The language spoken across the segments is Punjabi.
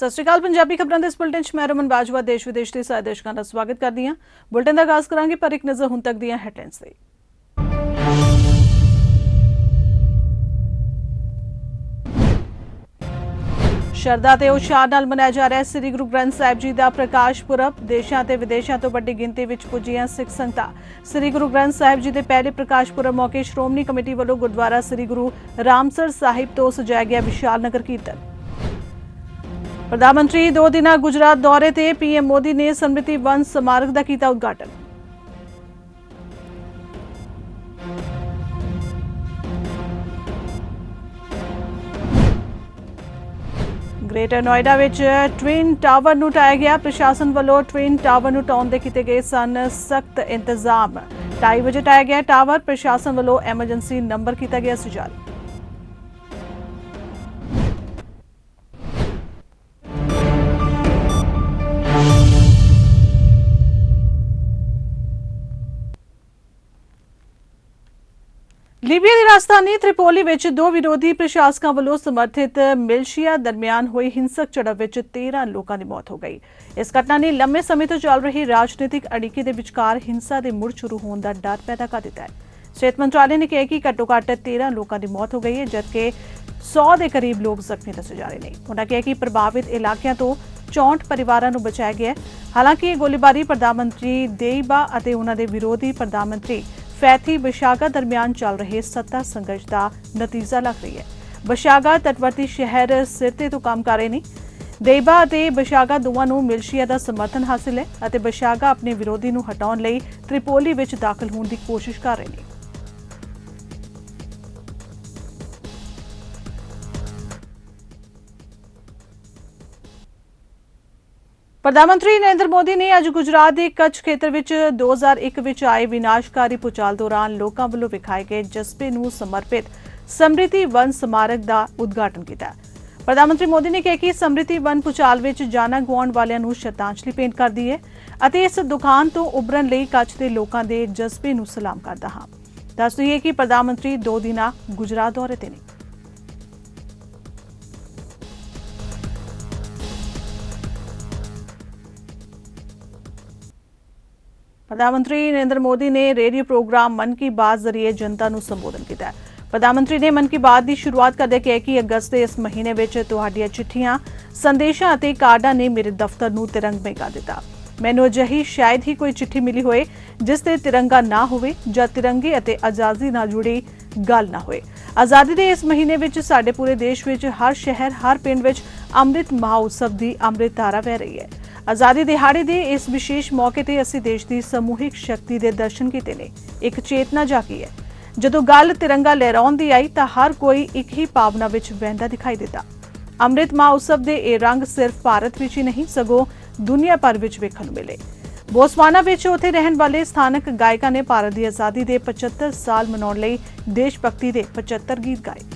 ਸਤਿ ਸ਼੍ਰੀ ਅਕਾਲ। ਪੰਜਾਬੀ ਖਬਰਾਂ ਦੇ ਇਸ ਬੁਲਟਨ 'ਚ ਮੈਂ ਰਮਨ ਬਾਜਵਾ ਦੇਸ਼ ਵਿਦੇਸ਼ ਦੇ ਸਾਰੇ ਦਰਸ਼ਕਾਂ ਦਾ ਸਵਾਗਤ ਕਰਦੀ ਹਾਂ। ਬੁਲਟਨ ਦਾ ਆਗਾਜ਼ ਕਰਾਂਗੇ ਪਰ ਇੱਕ ਨਜ਼ਰ ਹੁਣ ਤੱਕ ਦੀਆਂ ਹੈਡਲਾਈਨਸ ਤੇ। ਸ਼ਰਧਾ ਤੇ ਉਤਸ਼ਾਹ ਨਾਲ ਮਨਾਇਆ ਜਾ ਰਿਹਾ ਸ੍ਰੀ ਗੁਰੂ ਗ੍ਰੰਥ ਸਾਹਿਬ ਜੀ ਦਾ ਪ੍ਰਕਾਸ਼ ਪੁਰਬ। ਦੇਸ਼ਾਂ ਤੇ ਵਿਦੇਸ਼ਾਂ ਤੋਂ ਵੱਡੀ ਗਿਣਤੀ ਵਿੱਚ ਪੁੱਜੀਆਂ ਸਿੱਖ ਸੰਗਤਾਂ। ਸ੍ਰੀ ਗੁਰੂ ਗ੍ਰੰਥ ਸਾਹਿਬ ਜੀ ਦੇ ਪਹਿਲੇ ਪ੍ਰਕਾਸ਼ ਪੁਰਬ ਮੌਕੇ ਸ਼੍ਰੋਮਣੀ ਕਮੇਟੀ ਵੱਲੋਂ ਗੁਰਦੁਆਰਾ ਸ੍ਰੀ ਗੁਰੂ ਰਾਮਸਰ ਸਾਹਿਬ ਤੋਂ ਸਜਾਇਆ ਗਿਆ ਵਿਸ਼ਾਲ ਨਗਰ ਕੀਰਤਨ। प्रधानमंत्री 2 दिना गुजरात दौरे ते पीएम मोदी ने स्मृति वन स्मारक का किया उद्घाटन। ग्रेटर नोएडा विच ट्विन टावर नूं ढाया गया। प्रशासन वालों ट्विन टावर नूं ढाउण दे कीते गए सन सख्त इंतजाम। 2:30 बजे ढाया गया टावर। प्रशासन वालों एमरजेंसी नंबर किया गया सी जारी। ਲੀਬੀਆ ਦੀ ਰਾਜਧਾਨੀ ਤ੍ਰਿਪੋਲੀ ਵਿੱਚ ਦੋ ਵਿਰੋਧੀ ਪ੍ਰਸ਼ਾਸਕਾਂ ਵੱਲੋਂ ਸਮਰਥਿਤ ਮਿਲਸ਼ੀਆ ਦਰਮਿਆਨ ਹੋਈ ਹਿੰਸਕ ਝੜਪ ਵਿੱਚ 13 ਲੋਕਾਂ ਦੀ ਮੌਤ ਹੋ ਗਈ। ਇਸ ਘਟਨਾ ਨੇ ਲੰਮੇ ਸਮੇਂ ਤੋਂ ਚੱਲ ਰਹੀ ਰਾਜਨੀਤਿਕ ਅੜਿੱਕੇ ਦੇ ਵਿਚਕਾਰ ਹਿੰਸਾ ਦੇ ਮੁੜ ਸ਼ੁਰੂ ਹੋਣ ਦਾ ਡਰ ਪੈਦਾ ਕਰ ਦਿੱਤਾ ਹੈ। ਸਿਹਤ ਮੰਤਰਾਲੇ ਨੇ ਕਿਹਾ ਕਿ ਘੱਟੋ-ਘੱਟ 13 ਲੋਕਾਂ ਦੀ ਮੌਤ ਹੋ ਗਈ ਹੈ ਜਦਕਿ 100 ਦੇ ਕਰੀਬ ਲੋਕ ਜ਼ਖਮੀ ਦੱਸੇ ਜਾ ਰਹੇ ਨੇ। ਉਨ੍ਹਾਂ ਕਿਹਾ ਕਿ ਪ੍ਰਭਾਵਿਤ ਇਲਾਕਿਆਂ ਤੋਂ 64 ਪਰਿਵਾਰਾਂ ਨੂੰ ਬਚਾਇਆ ਗਿਆ ਹੈ। ਹਾਲਾਂਕਿ ਇਹ ਗੋਲੀਬਾਰੀ ਪ੍ਰਧਾਨ ਮੰਤਰੀ ਦੇਈਬਾ ਅਤੇ ਉਨ੍ਹਾਂ ਦੇ ਵਿਰੋਧੀ ਪ੍ਰਧਾਨ ਮੰਤਰੀ फैथी बशागा दरमियान चल रहे सत्ता संघर्ष का नतीजा लग रही है। बशागा तटवर्ती शहर सिरते तो काम कर रहे हैं। देईबा और बशागा दोवां नूं मिलशिया का समर्थन हासिल है और बशागा अपने विरोधी नूं हटाउण लई त्रिपोली विच दाखिल होने की कोशिश कर रहे हैं। प्रधानमंत्री नरेंद्र मोदी ने अज गुजरात के कच्छ खेतर विच 2001 विच आए विनाशकारी भूचाल दौरान लोकां वल्लों विखाए गए जज्बे नूं समर्पित स्मृति वन स्मारक का उद्घाटन किया। प्रधानमंत्री मोदी ने कहा कि स्मृति वन भूचाल विच जाना गवाउण वालियां नूं श्रद्धांजलि भेंट करदी है अते इस दुखान तो उभरन लई कच्छ दे लोकां दे जज्बे नूं सलाम करदा हां। दस दईए कि प्रधानमंत्री 2 दिना गुजरात दौरे ते ने। प्रधानमंत्री नरेंद्र मोदी ने रेडियो प्रोग्राम मन की बात जरिए जनता नूं संबोधन किया। प्रधानमंत्री ने मन की बात की शुरुआत करदे कहा कि अगस्त के इस महीने विच तुहाडीआं चिट्ठियां संदेशां अते कार्डां ने मेरे दफ्तर नूं तिरंगमय कर दिता। मैनूं अजिही शायद ही कोई चिट्ठी मिली होए जिस ते तिरंगा ना होवे जां तिरंगे अते आज़ादी नाल जुड़ी गल ना होए। आज़ादी के इस महीने विच साडे पूरे देश विच हर शहर हर पिंड विच अमृत महोत्सव की अमृत धारा वह रही है। आज़ादी दिहाड़े के इस विशेष मौके ते असीं देश की समूहिक शक्ति के दर्शन कीते ने। एक चेतना जागी है। जदों गल तिरंगा लहराउण दी आई तां हर कोई एक ही भावना विच बहिंदा दिखाई दिता। अमृत महोत्सव के ये रंग सिर्फ भारत विच ही नहीं सगों दुनिया भर विच वेखण नूं मिले। बोत्सवाना विच उत्थे रहण वाले स्थानक गायकां ने भारत की आज़ादी के 75 साल मनाउण लई देश भगती के 75 गीत गाए।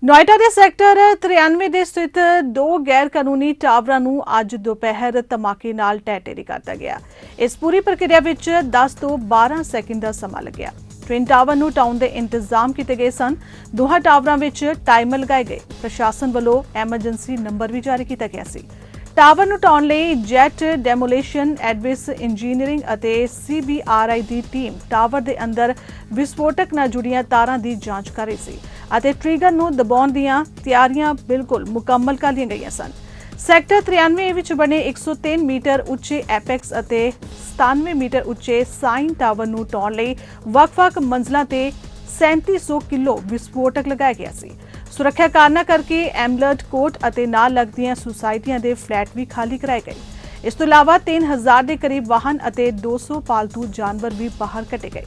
नोएडा के सैक्टर 93 ਦੇ स्थित 2 गैर कानूनी टावरां ਨੂੰ ਅੱਜ ਦੁਪਹਿਰ ਧਮਾਕੇ ਨਾਲ ਢਹਿ-ਢੇਰੀ ਕਰਤਾ ਗਿਆ। ਇਸ ਪੂਰੀ ਪ੍ਰਕਿਰਿਆ ਵਿੱਚ 10 ਤੋਂ 12 ਸੈਕਿੰਡ ਦਾ ਸਮਾਂ ਲੱਗਿਆ। ट्विन टावर ਨੂੰ ਢਾਉਣ ਦੇ ਇੰਤਜ਼ਾਮ ਕੀਤੇ ਗਏ ਸਨ। ਦੋਹਾਂ ਟਾਵਰਾਂ ਵਿੱਚ ਟਾਈਮਰ ਲਗਾਏ ਗਏ। ਪ੍ਰਸ਼ਾਸਨ ਵੱਲੋਂ ਐਮਰਜੈਂਸੀ ਨੰਬਰ ਵੀ ਜਾਰੀ ਕੀਤਾ ਗਿਆ ਸੀ। टावर ਨੂੰ ਢਾਉਣ ਲਈ ਜੈਟ ਡੈਮੋਲੇਸ਼ਨ ਐਡਵਿਸ ਇੰਜੀਨੀਅਰਿੰਗ ਅਤੇ CBRI ਦੀ ਟੀਮ ਟਾਵਰ ਦੇ ਅੰਦਰ ਵਿਸਫੋਟਕ ਨਾਲ ਜੁੜੀਆਂ ਤਾਰਾਂ ਦੀ ਜਾਂਚ ਕਰ ਰਹੀ ਸੀ ਅਤੇ ਟ੍ਰਿਗਰ ਨੂੰ ਦਬਾਉਣ ਦੀਆਂ ਤਿਆਰੀਆਂ ਬਿਲਕੁਲ ਮੁਕੰਮਲ ਕਰ ਲਈਆਂ ਗਈਆਂ ਸਨ। ਸੈਕਟਰ 93 ਵਿੱਚ ਬਣੇ 103 ਮੀਟਰ ਉੱਚੇ ਐਪੈਕਸ ਅਤੇ 97 ਮੀਟਰ ਉੱਚੇ ਸਾਈਨ ਟਾਵਰ ਨੂੰ ਢਾਉਣ ਲਈ ਵੱਖ-ਵੱਖ ਮੰਜ਼ਲਾਂ ਤੇ 3700 ਕਿਲੋ ਵਿਸਫੋਟਕ ਲਗਾਇਆ ਗਿਆ ਸੀ। ਸੁਰੱਖਿਆ ਕਾਰਨਾਂ ਕਰਕੇ ਐਮਲਟ ਕੋਟ ਅਤੇ ਨਾਲ ਲੱਗਦੀਆਂ ਸੁਸਾਇਟੀਆਂ ਦੇ ਫਲੈਟ ਵੀ ਖਾਲੀ ਕਰਾਏ ਗਏ। ਇਸ ਤੋਂ ਇਲਾਵਾ 3000 ਦੇ ਕਰੀਬ ਵਾਹਨ ਅਤੇ 200 ਪਾਲਤੂ ਜਾਨਵਰ ਵੀ ਬਾਹਰ ਕੱਢੇ ਗਏ।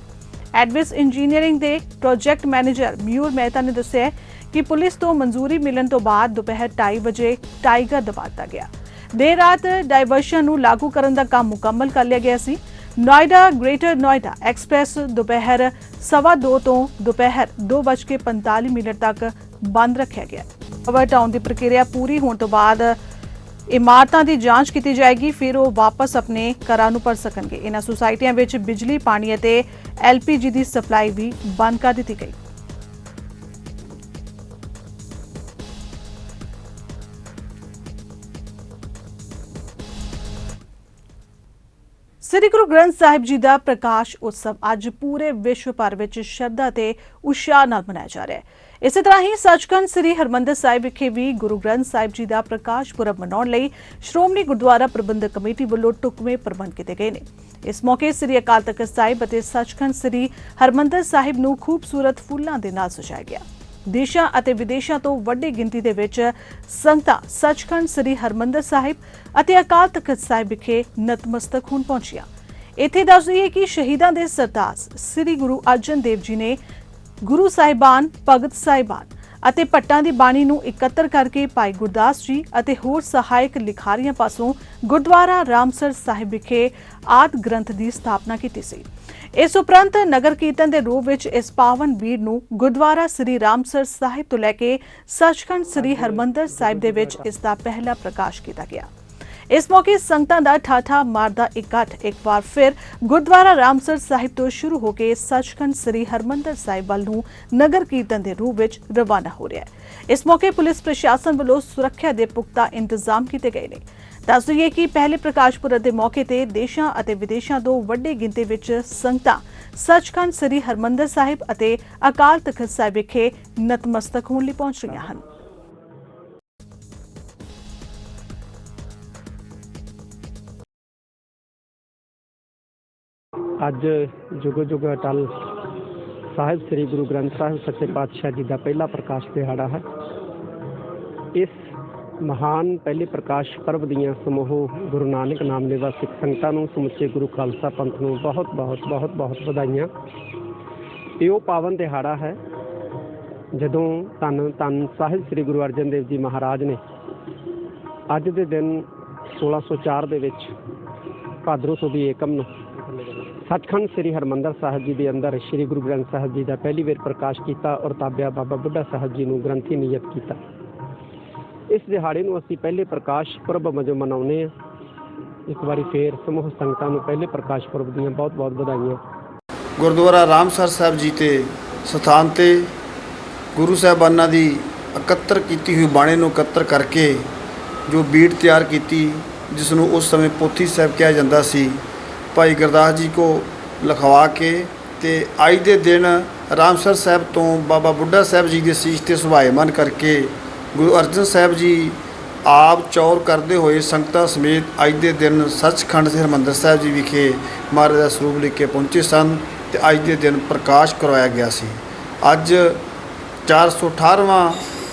ਐਡਵਿਸ ਇੰਜੀਨੀਅਰਿੰਗ ਦੇ ਪ੍ਰੋਜੈਕਟ ਮੈਨੇਜਰ ਮਯੂਰ ਮਹਿਤਾ ਨੇ ਦੱਸਿਆ ਕਿ ਪੁਲਿਸ ਤੋਂ ਮਨਜ਼ੂਰੀ ਮਿਲਣ ਤੋਂ ਬਾਅਦ ਦੁਪਹਿਰ 2:30 ਵਜੇ ਟਾਈਗਰ ਦਬਾ ਦਿੱਤਾ ਗਿਆ। ਦੇਰ ਰਾਤ ਡਾਇਵਰਸ਼ਨ ਨੂੰ ਲਾਗੂ ਕਰਨ ਦਾ ਕੰਮ ਮੁਕੰਮਲ ਕਰ ਲਿਆ ਗਿਆ ਸੀ। नोएडा ग्रेटर नोएडा एक्सप्रेस दोपहर 2:15 ਤੋਂ ਦੁਪਹਿਰ 2:45 तक बंद रखा गया। टावर ढाउण की प्रक्रिया पूरी होने तो बाद इमारतां की जांच की जाएगी, फिर वो वापस अपने घरां नूं भर सकणगे। इन्हां सोसाइटियां विच बिजली पानी अते LPG की सप्लाई भी बंद कर दी गई। ਸ੍ਰੀ ਗੁਰੂ ਗ੍ਰੰਥ ਸਾਹਿਬ ਜੀ ਦਾ ਪ੍ਰਕਾਸ਼ ਉਤਸਵ ਅੱਜ ਪੂਰੇ ਵਿਸ਼ਵ ਭਰ ਵਿੱਚ ਸ਼ਰਧਾ ਤੇ ਉਤਸ਼ਾਹ ਨਾਲ ਮਨਾਇਆ ਜਾ ਰਿਹਾ ਹੈ। ਇਸੇ ਤਰ੍ਹਾਂ ਹੀ ਸੱਚਖੰਡ ਸ੍ਰੀ ਹਰਿਮੰਦਰ ਸਾਹਿਬ ਵਿਖੇ ਵੀ ਗੁਰੂ ਗ੍ਰੰਥ ਸਾਹਿਬ ਜੀ ਦਾ ਪ੍ਰਕਾਸ਼ ਪੁਰਬ ਮਨਾਉਣ ਲਈ ਸ਼੍ਰੋਮਣੀ ਗੁਰਦੁਆਰਾ ਪ੍ਰਬੰਧਕ ਕਮੇਟੀ ਵੱਲੋਂ ਢੁਕਵੇਂ ਪ੍ਰਬੰਧ ਕੀਤੇ ਗਏ ਨੇ। ਇਸ ਮੌਕੇ ਸ੍ਰੀ ਅਕਾਲ ਤਖ਼ਤ ਸਾਹਿਬ ਅਤੇ ਸੱਚਖੰਡ ਸ੍ਰੀ ਹਰਿਮੰਦਰ ਸਾਹਿਬ ਨੂੰ ਖੂਬਸੂਰਤ ਫੁੱਲਾਂ ਦੇ ਨਾਲ ਸਜਾਇਆ ਗਿਆ। ਦੇਸ਼ਾਂ ਅਤੇ ਵਿਦੇਸ਼ਾਂ ਤੋਂ ਵੱਡੀ ਗਿਣਤੀ ਦੇ ਵਿੱਚ ਸੰਗਤਾਂ ਸੱਚਖੰਡ ਸ੍ਰੀ ਹਰਿਮੰਦਰ ਸਾਹਿਬ ਅਤੇ ਅਕਾਲ ਤਖ਼ਤ ਸਾਹਿਬ ਵਿਖੇ ਨਤਮਸਤਕ ਹੋਣ ਪਹੁੰਚੀਆਂ। ਇੱਥੇ ਦੱਸ ਦਈਏ ਕਿ ਸ਼ਹੀਦਾਂ ਦੇ ਸਰਤਾਜ ਸ੍ਰੀ ਗੁਰੂ ਅਰਜਨ ਦੇਵ ਜੀ ਨੇ ਗੁਰੂ ਸਾਹਿਬਾਨ, ਭਗਤ ਸਾਹਿਬਾਨ ਅਤੇ ਭੱਟਾਂ ਦੀ ਬਾਣੀ ਨੂੰ ਇਕੱਤਰ ਕਰਕੇ ਭਾਈ ਗੁਰਦਾਸ ਜੀ ਅਤੇ ਹੋਰ ਸਹਾਇਕ ਲਿਖਾਰੀਆਂ ਪਾਸੋਂ ਗੁਰਦੁਆਰਾ ਰਾਮਸਰ ਸਾਹਿਬ ਵਿਖੇ ਆਦਿ ਗ੍ਰੰਥ ਦੀ ਸਥਾਪਨਾ ਕੀਤੀ ਸੀ। ਇਸ ਉਪਰੰਤ ਨਗਰ ਕੀਰਤਨ ਦੇ ਰੂਪ ਵਿੱਚ ਇਸ ਪਾਵਨ ਵੀਰ ਨੂੰ ਗੁਰਦੁਆਰਾ ਸ੍ਰੀ ਰਾਮਸਰ ਸਾਹਿਬ ਤੋਂ ਲੈ ਕੇ ਸੱਚਖੰਡ ਸ੍ਰੀ ਹਰਿਮੰਦਰ ਸਾਹਿਬ ਦੇ ਵਿੱਚ ਇਸ ਦਾ ਪਹਿਲਾ ਪ੍ਰਕਾਸ਼ ਕੀਤਾ ਗਿਆ। ਇਸ ਮੌਕੇ ਸੰਗਤਾਂ ਦਾ ਠਾਠਾ ਮਾਰਦਾ ਇਕੱਠ ਇੱਕ ਵਾਰ ਫਿਰ ਗੁਰਦੁਆਰਾ ਰਾਮਸਰ ਸਾਹਿਬ ਤੋਂ ਸ਼ੁਰੂ ਹੋ ਕੇ ਸੱਚਖੰਡ ਸ੍ਰੀ ਹਰਿਮੰਦਰ ਸਾਹਿਬ ਵੱਲ ਨੂੰ ਨਗਰ ਕੀਰਤਨ ਦੇ ਰੂਪ ਵਿੱਚ ਰਵਾਨਾ ਹੋ ਰਿਹਾ ਹੈ। ਇਸ ਮੌਕੇ ਪੁਲਿਸ ਪ੍ਰਸ਼ਾਸਨ ਵੱਲੋਂ ਸੁਰੱਖਿਆ ਦੇ ਪੁਖਤਾ ਇੰਤਜ਼ਾਮ ਕੀਤੇ ਗਏ ਨੇ। ਦੱਸ ਦਈਏ ਕਿ ਪਹਿਲੇ ਪ੍ਰਕਾਸ਼ ਪੁਰਬ ਦੇ ਮੌਕੇ ਤੇ ਦੇਸ਼ਾਂ ਅਤੇ ਵਿਦੇਸ਼ਾਂ ਤੋਂ ਵੱਡੀ ਗਿਣਤੀ ਵਿੱਚ ਸੰਗਤਾਂ ਸੱਚਖੰਡ ਸ੍ਰੀ ਹਰਿਮੰਦਰ ਸਾਹਿਬ ਅਤੇ ਅਕਾਲ ਤਖ਼ਤ ਸਾਹਿਬ ਵਿਖੇ ਨਤਮਸਤਕ ਹੋਣ ਲਈ ਪਹੁੰਚ ਰਹੀਆਂ ਹਨ। ਅੱਜ ਜੁਗ ਜੁਗ ਅਟਲ ਸਾਹਿਬ ਸ੍ਰੀ ਗੁਰੂ ਗ੍ਰੰਥ ਸਾਹਿਬ ਸੱਚੇ ਪਾਤਸ਼ਾਹ ਜੀ ਦਾ ਪਹਿਲਾ ਪ੍ਰਕਾਸ਼ ਦਿਹਾੜਾ ਹੈ। ਇਸ ਮਹਾਨ ਪਹਿਲੇ ਪ੍ਰਕਾਸ਼ ਪਰਬ ਦੀਆਂ ਸਮੂਹ ਗੁਰੂ ਨਾਨਕ ਨਾਮ ਲੈਵਾ ਸਿੱਖ ਸੰਗਤਾਂ ਨੂੰ ਸਮੁੱਚੇ ਗੁਰੂ ਖਾਲਸਾ ਪੰਥ ਨੂੰ ਬਹੁਤ ਵਧਾਈਆਂ। ਇਹ ਉਹ ਪਾਵਨ ਦਿਹਾੜਾ ਹੈ ਜਦੋਂ ਧੰਨ ਸਾਹਿਬ ਸ੍ਰੀ ਗੁਰੂ ਅਰਜਨ ਦੇਵ ਜੀ ਮਹਾਰਾਜ ਨੇ ਅੱਜ ਦੇ ਦਿਨ 1604 ਦੇ ਵਿੱਚ ਭਾਦਰੋਂ ਸੁਦੀ ਏਕਮ ਨੂੰ ਸੱਚਖੰਡ ਸ੍ਰੀ ਹਰਿਮੰਦਰ ਸਾਹਿਬ ਜੀ ਦੇ ਅੰਦਰ ਸ੍ਰੀ ਗੁਰੂ ਗ੍ਰੰਥ ਸਾਹਿਬ ਜੀ ਦਾ ਪਹਿਲੀ ਵਾਰ ਪ੍ਰਕਾਸ਼ ਕੀਤਾ ਔਰ ਤਾਬਿਆ ਬਾਬਾ ਬੁੱਢਾ ਸਾਹਿਬ ਜੀ ਨੂੰ ਗ੍ਰੰਥੀ ਨਿਯਤ ਕੀਤਾ। ਇਸ ਦਿਹਾੜੇ ਨੂੰ ਅਸੀਂ ਪਹਿਲੇ ਪ੍ਰਕਾਸ਼ ਪੁਰਬ ਵਜੋਂ ਮਨਾਉਂਦੇ ਹਾਂ। ਇੱਕ ਵਾਰੀ ਫੇਰ ਸਮੂਹ ਸੰਗਤਾਂ ਨੂੰ ਪਹਿਲੇ ਪ੍ਰਕਾਸ਼ ਪੁਰਬ ਦੀਆਂ ਬਹੁਤ ਵਧਾਈਆਂ। ਗੁਰਦੁਆਰਾ ਰਾਮਸਰ ਸਾਹਿਬ ਜੀ ਤੇ ਸਥਾਨ ਤੇ ਗੁਰੂ ਸਾਹਿਬਾਨਾਂ ਦੀ ਇਕੱਤਰ ਕੀਤੀ ਹੋਈ ਬਾਣੀ ਨੂੰ ਇਕੱਤਰ ਕਰਕੇ ਜੋ ਬੀੜ ਤਿਆਰ ਕੀਤੀ, ਜਿਸ ਨੂੰ ਉਸ ਸਮੇਂ ਪੋਥੀ ਸਾਹਿਬ ਕਿਹਾ ਜਾਂਦਾ ਸੀ, ਭਾਈ ਗੁਰਦਾਸ ਜੀ ਕੋ ਲਿਖਵਾ ਕੇ ਤੇ ਅੱਜ ਦੇ ਦਿਨ ਰਾਮਸਰ ਸਾਹਿਬ ਤੋਂ ਬਾਬਾ ਬੁੱਢਾ ਸਾਹਿਬ ਜੀ ਦੇ ਸੀਸ ਤੇ ਸੁਭਾਏਮਾਨ ਕਰਕੇ ਗੁਰੂ ਅਰਜਨ ਸਾਹਿਬ ਜੀ ਆਪ ਚੌਰ ਕਰਦੇ ਹੋਏ ਸੰਗਤਾਂ ਸਮੇਤ ਅੱਜ ਦੇ ਦਿਨ ਸੱਚਖੰਡ ਸ੍ਰੀ ਹਰਿਮੰਦਰ ਸਾਹਿਬ ਜੀ ਵਿਖੇ ਮਹਾਰਾਜ ਦਾ ਸਰੂਪ ਲੈ ਕੇ ਪਹੁੰਚੇ ਸਨ ਤੇ ਅੱਜ ਦੇ ਦਿਨ ਪ੍ਰਕਾਸ਼ ਕਰਵਾਇਆ ਗਿਆ ਸੀ। ਅੱਜ 418ਵਾਂ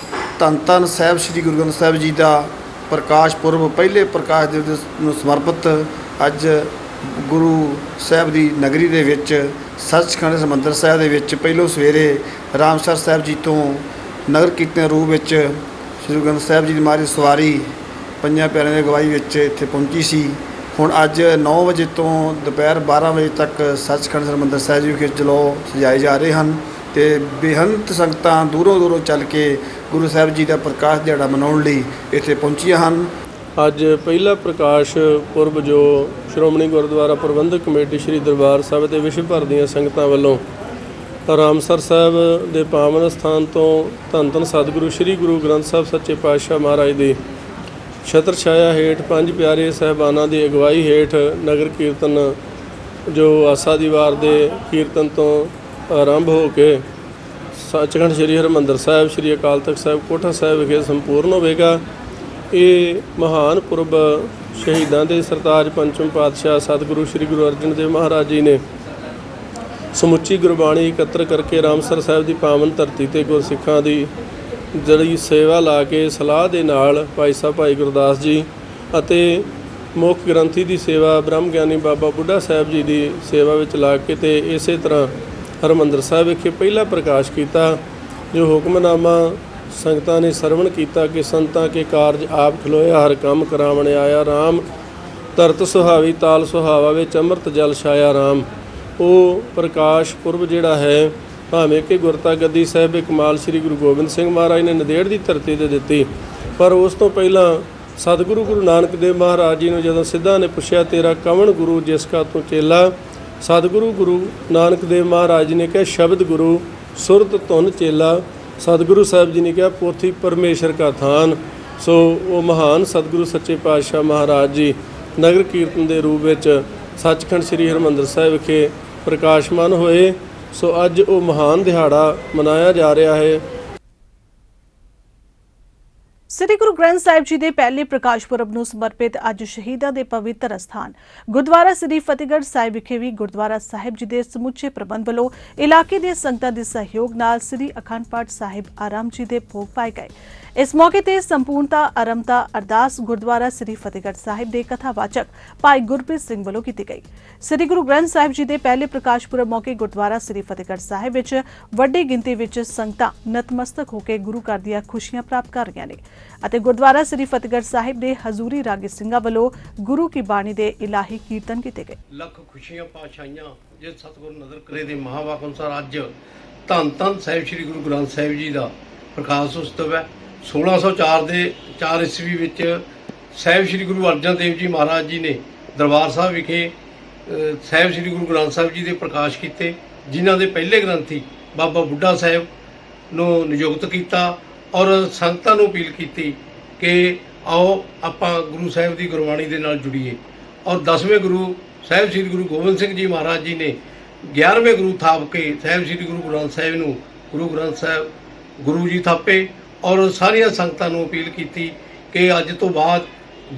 ਧੰਨ ਸਾਹਿਬ ਸ੍ਰੀ ਗੁਰੂ ਗ੍ਰੰਥ ਸਾਹਿਬ ਜੀ ਦਾ ਪ੍ਰਕਾਸ਼ ਪੁਰਬ ਪਹਿਲੇ ਪ੍ਰਕਾਸ਼ ਦਿਵਸ ਨੂੰ ਸਮਰਪਿਤ ਅੱਜ ਗੁਰੂ ਸਾਹਿਬ ਦੀ ਨਗਰੀ ਦੇ ਵਿੱਚ ਸੱਚਖੰਡ ਹਰਿਮੰਦਰ ਸਾਹਿਬ ਦੇ ਵਿੱਚ ਪਹਿਲੋਂ ਸਵੇਰੇ ਰਾਮਸਰ ਸਾਹਿਬ ਜੀ ਤੋਂ ਨਗਰ ਕੀਰਤਨ ਰੂਪ ਵਿੱਚ ਸ੍ਰੀ ਗੁਰੂ ਗ੍ਰੰਥ ਸਾਹਿਬ ਜੀ ਦੀ ਮਹਾਰਾਜ ਸਵਾਰੀ ਪੰਜਾਂ ਪਿਆਰਿਆਂ ਦੀ ਅਗਵਾਈ ਵਿੱਚ ਇੱਥੇ ਪਹੁੰਚੀ ਸੀ। ਹੁਣ ਅੱਜ 9 ਵਜੇ ਤੋਂ ਦੁਪਹਿਰ 12 ਵਜੇ ਤੱਕ ਸੱਚਖੰਡ ਹਰਿਮੰਦਰ ਸਾਹਿਬ ਜੀ ਵਿਖੇ ਜਲੌ ਸਜਾਏ ਜਾ ਰਹੇ ਹਨ ਤੇ ਬੇਅੰਤ ਸੰਗਤਾਂ ਦੂਰੋਂ ਚੱਲ ਕੇ ਗੁਰੂ ਸਾਹਿਬ ਜੀ ਦਾ ਪ੍ਰਕਾਸ਼ ਦਿਹਾੜਾ ਮਨਾਉਣ ਲਈ ਇੱਥੇ ਪਹੁੰਚੀਆਂ ਹਨ। ਅੱਜ ਪਹਿਲਾ ਪ੍ਰਕਾਸ਼ ਪੁਰਬ ਜੋ ਸ਼੍ਰੋਮਣੀ ਗੁਰਦੁਆਰਾ ਪ੍ਰਬੰਧਕ ਕਮੇਟੀ ਸ੍ਰੀ ਦਰਬਾਰ ਸਾਹਿਬ ਤੇ ਵਿਸ਼ਵ ਭਰ ਦੀਆਂ ਸੰਗਤਾਂ ਵੱਲੋਂ ਰਾਮਸਰ ਸਾਹਿਬ ਦੇ ਪਾਵਨ ਸਥਾਨ ਤੋਂ ਧੰਨ ਸਤਿਗੁਰੂ ਸ੍ਰੀ ਗੁਰੂ ਗ੍ਰੰਥ ਸਾਹਿਬ ਸੱਚੇ ਪਾਤਸ਼ਾਹ ਮਹਾਰਾਜ ਦੀ ਛਤਰ ਛਾਇਆ ਹੇਠ ਪੰਜ ਪਿਆਰੇ ਸਾਹਿਬਾਨਾਂ ਦੀ ਅਗਵਾਈ ਹੇਠ ਨਗਰ ਕੀਰਤਨ ਜੋ ਆਸਾ ਦੀ ਵਾਰ ਦੇ ਕੀਰਤਨ ਤੋਂ ਆਰੰਭ ਹੋ ਕੇ ਸੱਚਖੰਡ ਸ੍ਰੀ ਹਰਿਮੰਦਰ ਸਾਹਿਬ ਸ੍ਰੀ ਅਕਾਲ ਤਖ਼ਤ ਸਾਹਿਬ ਕੋਠਾ ਸਾਹਿਬ ਵਿਖੇ ਸੰਪੂਰਨ ਹੋਵੇਗਾ। ਇਹ ਮਹਾਨ ਪੁਰਬ ਸ਼ਹੀਦਾਂ ਦੇ ਸਰਤਾਜ ਪੰਚਮ ਪਾਤਸ਼ਾਹ ਸਤਿਗੁਰੂ ਸ੍ਰੀ ਗੁਰੂ ਅਰਜਨ ਦੇਵ ਮਹਾਰਾਜ ਜੀ ਨੇ ਸਮੁੱਚੀ ਗੁਰਬਾਣੀ ਇਕੱਤਰ ਕਰਕੇ ਰਾਮਸਰ ਸਾਹਿਬ ਦੀ ਪਾਵਨ ਧਰਤੀ ਤੇ ਗੁਰਸਿੱਖਾਂ ਦੀ ਜਿਹੜੀ ਸੇਵਾ ਲਾ ਕੇ ਸਲਾਹ ਦੇ ਨਾਲ ਭਾਈ ਸਾਹਿਬ ਭਾਈ ਗੁਰਦਾਸ ਜੀ ਅਤੇ ਮੁੱਖ ਗ੍ਰੰਥੀ ਦੀ ਸੇਵਾ ਬ੍ਰਹਮ ਗਿਆਨੀ ਬਾਬਾ ਬੁੱਢਾ ਸਾਹਿਬ ਜੀ ਦੀ ਸੇਵਾ ਵਿੱਚ ਲਾ ਕੇ ਤੇ ਇਸੇ ਤਰ੍ਹਾਂ ਹਰਿਮੰਦਰ ਸਾਹਿਬ ਵਿਖੇ ਪਹਿਲਾ ਪ੍ਰਕਾਸ਼ ਕੀਤਾ। ਜੋ ਹੁਕਮਨਾਮਾ ਸੰਗਤਾਂ ਨੇ ਸਰਵਣ ਕੀਤਾ ਕਿ ਸੰਤਾਂ ਕੇ ਕਾਰਜ ਆਪ ਖਲੋਇਆ ਹਰ ਕੰਮ ਕਰਾਵਣ ਆਇਆ ਰਾਮ, ਧਰਤ ਸੁਹਾਵੀ ਤਾਲ ਸੁਹਾਵਾ ਵਿੱਚ ਅੰਮ੍ਰਿਤ ਜਲ ਛਾਇਆ ਰਾਮ। ਉਹ ਪ੍ਰਕਾਸ਼ ਪੁਰਬ ਜਿਹੜਾ ਹੈ ਭਾਵੇਂ ਕਿ ਗੁਰਤਾ ਗੱਦੀ ਸਾਹਿਬ ਕਮਾਲ ਸ੍ਰੀ ਗੁਰੂ ਗੋਬਿੰਦ ਸਿੰਘ ਮਹਾਰਾਜ ਨੇ ਨੰਦੇੜ ਦੀ ਧਰਤੀ 'ਤੇ ਦਿੱਤੀ, ਪਰ ਉਸ ਤੋਂ ਪਹਿਲਾਂ ਸਤਿਗੁਰੂ ਗੁਰੂ ਨਾਨਕ ਦੇਵ ਮਹਾਰਾਜ ਜੀ ਨੂੰ ਜਦੋਂ ਸਿੱਧਾ ਨੇ ਪੁੱਛਿਆ ਤੇਰਾ ਕਵਣ ਗੁਰੂ ਜਿਸ ਕਾ ਤੂੰ ਚੇਲਾ, ਸਤਿਗੁਰੂ ਗੁਰੂ ਨਾਨਕ ਦੇਵ ਮਹਾਰਾਜ ਜੀ ਨੇ ਕਿਹਾ ਸ਼ਬਦ ਗੁਰੂ ਸੁਰਤ ਧੁਨ ਚੇਲਾ। ਸਤਿਗੁਰੂ ਸਾਹਿਬ ਜੀ ਨੇ ਕਿਹਾ ਪੋਥੀ ਪਰਮੇਸ਼ਰ ਕਾ ਥਾਨ। ਸੋ ਉਹ ਮਹਾਨ ਸਤਿਗੁਰੂ ਸੱਚੇ ਪਾਤਸ਼ਾਹ ਮਹਾਰਾਜ ਜੀ ਨਗਰ ਕੀਰਤਨ ਦੇ ਰੂਪ ਵਿੱਚ ਸੱਚਖੰਡ ਸ੍ਰੀ ਹਰਿਮੰਦਰ ਸਾਹਿਬ ਵਿਖੇ ਪ੍ਰਕਾਸ਼ਮਾਨ ਹੋਏ। ਸੋ ਅੱਜ ਉਹ ਮਹਾਨ ਦਿਹਾੜਾ ਮਨਾਇਆ ਜਾ ਰਿਹਾ ਹੈ। ਸ੍ਰੀ ਗੁਰੂ ਗ੍ਰੰਥ ਸਾਹਿਬ ਜੀ ਦੇ ਪਹਿਲੇ ਪ੍ਰਕਾਸ਼ ਪੁਰਬ ਨੂੰ ਸਮਰਪਿਤ ਅੱਜ ਸ਼ਹੀਦਾਂ ਦੇ ਪਵਿੱਤਰ ਅਸਥਾਨ ਗੁਰਦੁਆਰਾ ਸ੍ਰੀ ਫਤਿਹਗੜ੍ਹ ਸਾਹਿਬ ਵਿਖੇ ਵੀ ਗੁਰਦੁਆਰਾ ਸਾਹਿਬ ਜੀ ਦੇ ਸਮੁੱਚੇ ਪ੍ਰਬੰਧ ਵੱਲੋਂ ਇਲਾਕੇ ਦੀਆਂ ਸੰਗਤਾਂ ਦੇ ਸਹਿਯੋਗ ਨਾਲ ਸ੍ਰੀ ਅਖੰਡ ਪਾਠ ਸਾਹਿਬ ਆਰਾਮ ਜੀ ਦੇ ਭੋਗ ਪਾਏ ਗਏ। ਇਸ ਮੌਕੇ ਤੇ ਸੰਪੂਰਨਤਾ ਆਰੰਭਤਾ ਅਰਦਾਸ ਗੁਰਦੁਆਰਾ ਸ੍ਰੀ ਫਤਿਹਗੜ੍ਹ ਸਾਹਿਬ ਦੇ ਕਥਾਵਾਚਕ ਭਾਈ ਗੁਰਪ੍ਰੀਤ ਸਿੰਘ ਵੱਲੋਂ ਕੀਤੀ ਗਈ। ਸ੍ਰੀ ਗੁਰੂ ਗ੍ਰੰਥ ਸਾਹਿਬ ਜੀ ਦੇ ਪਹਿਲੇ ਪ੍ਰਕਾਸ਼ ਪੁਰਬ ਮੌਕੇ ਗੁਰਦੁਆਰਾ ਸ੍ਰੀ ਫਤਿਹਗੜ੍ਹ ਸਾਹਿਬ ਵਿੱਚ ਵੱਡੀ ਗਿਣਤੀ ਵਿੱਚ ਸੰਗਤਾਂ ਨਤਮਸਤਕ ਹੋ ਕੇ ਗੁਰੂ ਘਰ ਦੀਆਂ ਖੁਸ਼ੀਆਂ ਪ੍ਰਾਪਤ ਕਰ ਰਹੀਆਂ ਨੇ ਅਤੇ ਗੁਰਦੁਆਰਾ ਸ੍ਰੀ ਫਤਿਹਗੜ੍ਹ ਸਾਹਿਬ ਦੇ ਹਜ਼ੂਰੀ ਰਾਗੀ ਸਿੰਘਾਂ ਵੱਲੋਂ ਗੁਰੂ ਕੀ ਬਾਣੀ ਦੇ ਇਲਾਹੀ ਕੀਰਤਨ ਕੀਤੇ ਗਏ। ਲੱਖ ਖੁਸ਼ੀਆਂ ਪਾਤਸ਼ਾਹੀਆਂ ਜੇ ਸਤਿਗੁਰ ਨਜ਼ਰ ਕਰੇ ਦੇ ਮਹਾਵਾਕ ਅਨੁਸਾਰ ਅੱਜ ਧੰਨ ਧੰਨ ਸਾਹਿਬ ਸ੍ਰੀ ਗੁਰੂ ਗ੍ਰੰਥ ਸਾਹਿਬ ਜੀ ਦਾ ਪ੍ਰਕਾਸ਼ ਉਤਸਵ ਹੈ। 1604 ਦੇ 4 ਈਸਵੀ ਵਿੱਚ ਸਾਹਿਬ ਸ੍ਰੀ ਗੁਰੂ ਅਰਜਨ ਦੇਵ ਜੀ ਮਹਾਰਾਜ ਜੀ ਨੇ ਦਰਬਾਰ ਸਾਹਿਬ ਵਿਖੇ ਸਾਹਿਬ ਸ੍ਰੀ ਗੁਰੂ ਗ੍ਰੰਥ ਸਾਹਿਬ ਜੀ ਦੇ ਪ੍ਰਕਾਸ਼ ਕੀਤੇ, ਜਿਨ੍ਹਾਂ ਦੇ ਪਹਿਲੇ ਗ੍ਰੰਥੀ ਬਾਬਾ ਬੁੱਢਾ ਸਾਹਿਬ ਨੂੰ ਨਿਯੁਕਤ ਕੀਤਾ ਔਰ ਸੰਗਤਾਂ ਨੂੰ ਅਪੀਲ ਕੀਤੀ ਕਿ ਆਓ ਆਪਾਂ ਗੁਰੂ ਸਾਹਿਬ ਦੀ ਗੁਰਬਾਣੀ ਦੇ ਨਾਲ ਜੁੜੀਏ। ਔਰ 10ਵੇਂ ਗੁਰੂ ਸਾਹਿਬ ਸ੍ਰੀ ਗੁਰੂ ਗੋਬਿੰਦ ਸਿੰਘ ਜੀ ਮਹਾਰਾਜ ਜੀ ਨੇ 11ਵੇਂ ਗੁਰੂ ਥਾਪ ਕੇ ਸਾਹਿਬ ਸ੍ਰੀ ਗੁਰੂ ਗ੍ਰੰਥ ਸਾਹਿਬ ਨੂੰ ਗੁਰੂ ਗ੍ਰੰਥ ਸਾਹਿਬ ਗੁਰੂ ਜੀ ਥਾਪੇ ਔਰ ਸਾਰੀਆਂ ਸੰਗਤਾਂ ਨੂੰ ਅਪੀਲ ਕੀਤੀ ਕਿ ਅੱਜ ਤੋਂ ਬਾਅਦ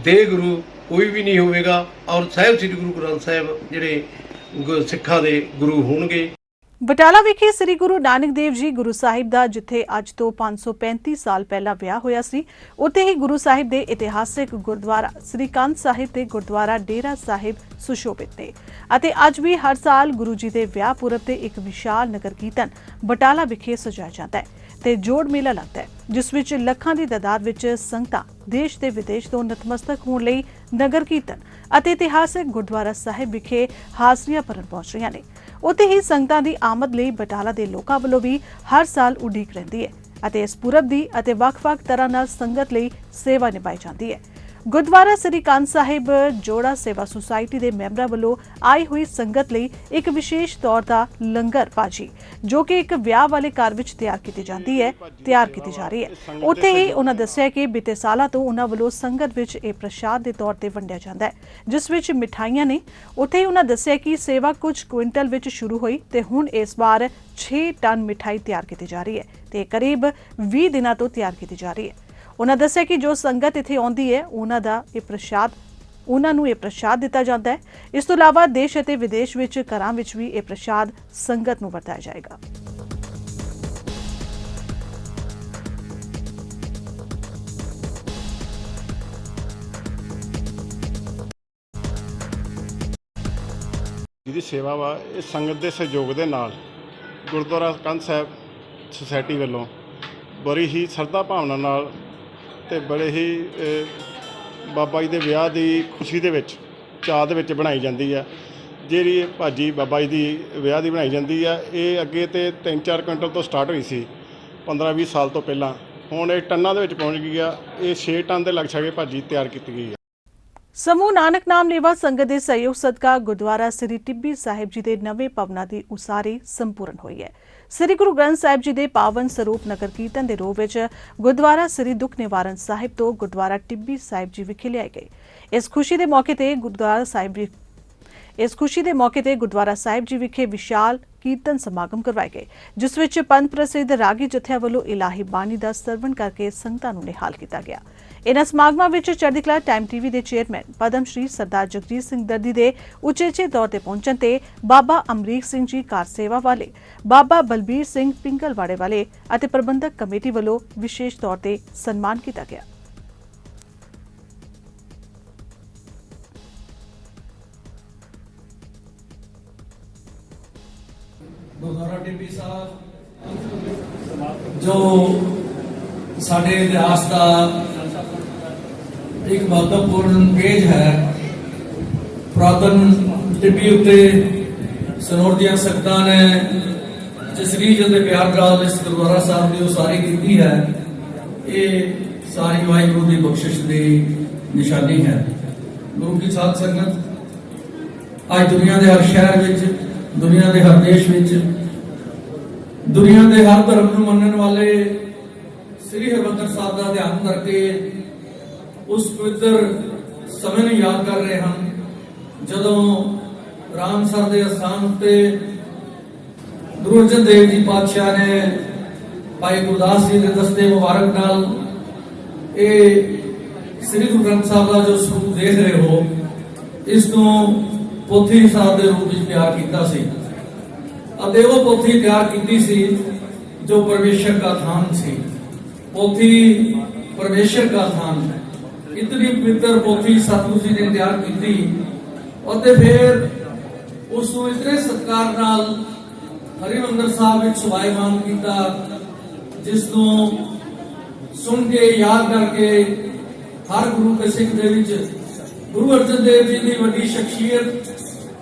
ਦੇ ਗੁਰੂ ਕੋਈ ਵੀ ਨਹੀਂ ਹੋਵੇਗਾ ਔਰ ਸਾਹਿਬ ਸ੍ਰੀ ਗੁਰੂ ਗ੍ਰੰਥ ਸਾਹਿਬ ਜਿਹੜੇ ਸਿੱਖਾਂ ਦੇ ਗੁਰੂ ਹੋਣਗੇ। ਬਟਾਲਾ ਵਿਖੇ ਸ੍ਰੀ ਗੁਰੂ ਨਾਨਕ ਦੇਵ ਜੀ ਗੁਰੂ ਸਾਹਿਬ ਦਾ ਜਿੱਥੇ ਅੱਜ ਤੋਂ 535 ਸਾਲ ਪਹਿਲਾਂ ਵਿਆਹ ਹੋਇਆ ਸੀ, ਉੱਥੇ ਹੀ ਗੁਰੂ ਸਾਹਿਬ ਦੇ ਇਤਿਹਾਸਿਕ ਗੁਰਦੁਆਰਾ ਸ੍ਰੀ ਕੰਧ ਸਾਹਿਬ ਤੇ ਗੁਰਦੁਆਰਾ ਡੇਰਾ ਸਾਹਿਬ ਸੁਸ਼ੋਭਿਤ ਨੇ ਅਤੇ ਅੱਜ ਵੀ ਹਰ ਸਾਲ ਗੁਰੂ ਜੀ ਦੇ ਵਿਆਹ ਪੁਰਬ ਤੇ ਇੱਕ ਵਿਸ਼ਾਲ ਨਗਰ ਕੀਰਤਨ ਬਟਾਲਾ ਵਿਖੇ ਸਜਾਇਆ ਜਾਂਦਾ ਹੈ ਤੇ ਜੋੜ ਮੇਲਾ ਲੱਗਦਾ ਹੈ, ਜਿਸ ਵਿੱਚ ਲੱਖਾਂ ਦੀ ਤਾਦਾਦ ਵਿੱਚ ਸੰਗਤਾਂ ਦੇਸ਼ ਤੇ ਵਿਦੇਸ਼ ਤੋਂ ਨਤਮਸਤਕ ਹੋਣ ਲਈ ਨਗਰ ਕੀਰਤਨ ਅਤੇ ਇਤਿਹਾਸਿਕ ਗੁਰਦੁਆਰਾ ਸਾਹਿਬ ਵਿਖੇ ਹਾਜ਼ਰੀਆਂ ਭਰਨ ਪਹੁੰਚ ਰਹੀਆਂ ਨੇ। ਉੱਥੇ ਹੀ ਸੰਗਤਾਂ ਦੀ ਆਮਦ ਲਈ ਬਟਾਲਾ ਦੇ ਲੋਕਾਂ ਵੱਲੋਂ ਵੀ ਹਰ ਸਾਲ ਉਡੀਕ ਰਹਿੰਦੀ ਹੈ ਅਤੇ ਇਸ ਪੁਰਬ ਦੀ ਅਤੇ ਵੱਖ-ਵੱਖ ਤਰ੍ਹਾਂ ਨਾਲ ਸੰਗਤ ਲਈ ਸੇਵਾ ਨਿਭਾਈ ਜਾਂਦੀ ਹੈ। ਗੁਰਦੁਆਰਾ ਸ੍ਰੀ ਕੰਧ ਸਾਹਿਬ ਜੋੜਾ ਸੇਵਾ ਸੁਸਾਇਟੀ ਦੇ ਮੈਂਬਰਾਂ ਵੱਲੋਂ ਆਈ ਹੋਈ ਸੰਗਤ ਲਈ ਇੱਕ ਵਿਸ਼ੇਸ਼ ਤੌਰ ਦਾ ਲੰਗਰ ਭਾਜੀ ਜੋ ਕਿ ਇੱਕ ਵਿਆਹ ਵਾਲੇ ਘਰ ਵਿੱਚ ਤਿਆਰ ਕੀਤੀ ਜਾ ਰਹੀ ਹੈ। ਉੱਥੇ ਹੀ ਉਹਨਾਂ ਦੱਸਿਆ ਕਿ ਬੀਤੇ ਸਾਲਾਂ ਤੋਂ ਉਹਨਾਂ ਵੱਲੋਂ ਸੰਗਤ ਵਿੱਚ ਇਹ ਪ੍ਰਸ਼ਾਦ ਦੇ ਤੌਰ ਤੇ ਵੰਡਿਆ ਜਾਂਦਾ ਹੈ, ਜਿਸ ਵਿੱਚ ਮਿਠਾਈਆਂ ਨੇ। ਉੱਥੇ ਹੀ ਉਹਨਾਂ ਦੱਸਿਆ ਕਿ ਸੇਵਾ ਕੁਝ ਕੁਇੰਟਲ ਵਿੱਚ ਸ਼ੁਰੂ ਹੋਈ ਤੇ ਹੁਣ ਇਸ ਵਾਰ 6 ਟਨ ਮਿਠਾਈ ਤਿਆਰ ਕੀਤੀ ਜਾ ਰਹੀ ਹੈ ਤੇ ਕਰੀਬ 20 ਦਿਨਾਂ ਤੋਂ ਤਿਆਰ ਕੀਤੀ ਜਾ ਰਹੀ ਹੈ। ਉਹਨਾਂ ਦੱਸਿਆ ਕਿ ਜੋ ਸੰਗਤ ਇੱਥੇ ਆਉਂਦੀ ਹੈ ਉਹਨਾਂ ਨੂੰ ਇਹ ਪ੍ਰਸ਼ਾਦ ਦਿੱਤਾ ਜਾਂਦਾ ਹੈ। ਇਸ ਤੋਂ ਇਲਾਵਾ ਦੇਸ਼ ਅਤੇ ਵਿਦੇਸ਼ ਵਿੱਚ ਘਰਾਂ ਵਿੱਚ ਵੀ ਇਹ ਪ੍ਰਸ਼ਾਦ ਸੰਗਤ ਨੂੰ ਵਰਤਾਇਆ ਜਾਏਗਾ। ਜਿਹਦੀ ਸੇਵਾ ਵਾ ਇਹ ਸੰਗਤ ਦੇ ਸਹਿਯੋਗ ਦੇ ਨਾਲ ਗੁਰਦੁਆਰਾ ਕੰਧ ਸਾਹਿਬ ਸੁਸਾਇਟੀ ਵੱਲੋਂ ਬੜੀ ਹੀ ਸ਼ਰਧਾ ਭਾਵਨਾ ਨਾਲ ਤੇ ਬੜੇ ਹੀ ਬਾਬਾ ਜੀ ਦੇ ਵਿਆਹ ਦੀ ਖੁਸ਼ੀ ਦੇ ਵਿੱਚ ਚਾਅ ਦੇ ਵਿੱਚ ਬਣਾਈ ਜਾਂਦੀ ਆ। ਜਿਹੜੀ ਭਾਜੀ ਬਾਬਾ ਜੀ ਦੀ ਵਿਆਹ ਦੀ ਬਣਾਈ ਜਾਂਦੀ ਆ, ਇਹ ਅੱਗੇ ਤੇ 3-4 ਕੁਇੰਟਲ ਤੋਂ ਸਟਾਰਟ ਹੋਈ ਸੀ 15-20 ਸਾਲ ਤੋਂ ਪਹਿਲਾਂ, ਹੁਣ ਇਹ ਟੰਨਾਂ ਦੇ ਵਿੱਚ ਪਹੁੰਚ ਗਈ ਆ। ਇਹ 6 ਟਨ ਦੇ ਲਗਭਗ ਇਹ ਭਾਜੀ ਤਿਆਰ ਕੀਤੀ ਗਈ ਆ। ਸਮੂਹ ਨਾਨਕ ਨਾਮ ਲੇਵਾ ਸੰਗਤ ਦੇ ਸਹਿਯੋਗ ਸਦਕਾ ਗੁਰਦੁਆਰਾ ਸ੍ਰੀ ਟਿੱਬੀ ਸਾਹਿਬ ਜੀ ਦੇ ਨਵੇਂ ਭਵਨਾਂ ਦੀ ਉਸਾਰੀ ਸੰਪੂਰਨ ਹੋਈ ਹੈ। ਸ੍ਰੀ ਗੁਰੂ ਗ੍ਰੰਥ ਸਾਹਿਬ ਜੀ ਦੇ ਪਾਵਨ ਸਰੂਪ ਨਗਰ ਕੀਰਤਨ ਦੇ ਰੂਪ ਵਿੱਚ ਗੁਰਦੁਆਰਾ ਸ੍ਰੀ ਦੁੱਖ ਨਿਵਾਰਨ ਸਾਹਿਬ ਤੋਂ ਗੁਰਦੁਆਰਾ ਟਿੱਬੀ ਸਾਹਿਬ ਜੀ ਵਿਖੇ ਲਿਆਏ ਗਏ। ਇਸ ਖੁਸ਼ੀ ਦੇ ਮੌਕੇ ਤੇ ਗੁਰਦੁਆਰਾ ਸਾਹਿਬ ਜੀ ਵਿਖੇ ਵਿਸ਼ਾਲ ਕੀਰਤਨ ਸਮਾਗਮ ਕਰਵਾਏ ਗਏ, ਜਿਸ ਵਿੱਚ ਪੰਥ ਪ੍ਰਸਿੱਧ ਰਾਗੀ ਜਥਿਆਂ ਵੱਲੋਂ ਇਲਾਹੀ ਬਾਣੀ ਦਾ ਸਰਵਣ ਕਰਕੇ ਸੰਗਤਾਂ ਨੂੰ ਨਿਹਾਲ ਕੀਤਾ ਗਿਆ। ਇਨ੍ਹਾਂ ਸਮਾਗਮਾਂ ਵਿੱਚ ਚੜ੍ਹਦੀ ਕਲਾ ਟਾਈਮ ਟੀਵੀ ਦੇ ਚੇਅਰਮੈਨ ਪਦਮ ਸ਼੍ਰੀ ਸਰਦਾਰ ਜਗਜੀਤ ਸਿੰਘ ਦਰਦੀ ਦੇ ਉਚੇਚੇ ਤੌਰ ਤੇ ਪਹੁੰਚਣ ਤੇ ਬਾਬਾ ਅਮਰੀਕ ਸਿੰਘ ਜੀ ਕਾਰ ਸੇਵਾ ਵਾਲੇ, ਬਾਬਾ ਬਲਬੀਰ ਸਿੰਘ ਪਿੰਗਲਵਾੜੇ ਵਾਲੇ ਅਤੇ ਪ੍ਰਬੰਧਕ ਕਮੇਟੀ ਵੱਲੋਂ ਵਿਸ਼ੇਸ਼ ਤੌਰ ਤੇ ਸਨਮਾਨ ਕੀਤਾ ਗਿਆ। ਗੁਰਦੁਆਰਾ ਟਿੱਬੀ ਸਾਹਿਬ ਜੋ ਸਾਡੇ ਇਤਿਹਾਸ ਦਾ ਇੱਕ ਮਹੱਤਵਪੂਰਨ ਪੇਜ ਹੈ। ਪੁਰਾਤਨ ਟਿੱਬੀ ਉੱਤੇ ਸਨੌਰ ਦੀਆਂ ਸੰਗਤਾਂ ਨੇ ਜਿਸ ਰੀਝ ਅਤੇ ਪਿਆਰ ਨਾਲ ਇਸ ਗੁਰਦੁਆਰਾ ਸਾਹਿਬ ਦੀ ਉਸਾਰੀ ਕੀਤੀ ਹੈ, ਇਹ ਸਾਰੀ ਵਾਹਿਗੁਰੂ ਦੀ ਬਖਸ਼ਿਸ਼ ਦੀ ਨਿਸ਼ਾਨੀ ਹੈ। ਗੁਰੂ ਕੀ ਸਾਧ ਸੰਗਤ ਅੱਜ ਦੁਨੀਆ ਦੇ ਹਰ ਸ਼ਹਿਰ ਵਿੱਚ, ਦੁਨੀਆ ਦੇ ਹਰ ਦੇਸ਼ ਵਿੱਚ, ਦੁਨੀਆ ਦੇ ਹਰ ਧਰਮ ਨੂੰ ਮੰਨਣ ਵਾਲੇ ਸ੍ਰੀ ਹਰਿਮੰਦਰ ਸਾਹਿਬ ਦਾ ਧਿਆਨ ਕਰਕੇ ਉਸ ਪਵਿੱਤਰ ਸਮੇਂ ਨੂੰ ਯਾਦ ਕਰ ਰਹੇ ਹਨ ਜਦੋਂ ਰਾਮਸਰ ਦੇ ਅਸਥਾਨ ਉੱਤੇ ਗੁਰੂ ਅਰਜਨ ਦੇਵ ਜੀ ਪਾਤਸ਼ਾਹ ਨੇ ਭਾਈ ਗੁਰਦਾਸ ਜੀ ਦੇ ਦਸਤੇ ਮੁਬਾਰਕ ਨਾਲ ਇਹ ਸ੍ਰੀ ਗੁਰੂ ਗ੍ਰੰਥ ਸਾਹਿਬ ਦਾ ਜੋ ਸਰੂਪ ਦੇਖ ਰਹੇ ਹੋ, ਇਸ ਨੂੰ ਪੋਥੀ ਸਾਹਿਬ ਦੇ ਰੂਪ ਵਿੱਚ ਤਿਆਰ ਕੀਤਾ ਸੀ ਅਤੇ ਉਹ ਪੋਥੀ ਤਿਆਰ ਕੀਤੀ ਸੀ ਜੋ ਪਰਮੇਸ਼ਰ ਦਾ ਥਾਨ ਸੀ। पोथी परमेश्वर का स्थान है। इतनी पवित्र पोथी सतगुरु जी ने तैयार की थी और फिर उसको इतने सत्कार नाल हरिमंदिर साहब विच सुभाईमान किया, जिसको सुन के याद करके हर गुरु के सिख दे विच गुरु अर्जन देव जी की वड्डी शख्सियत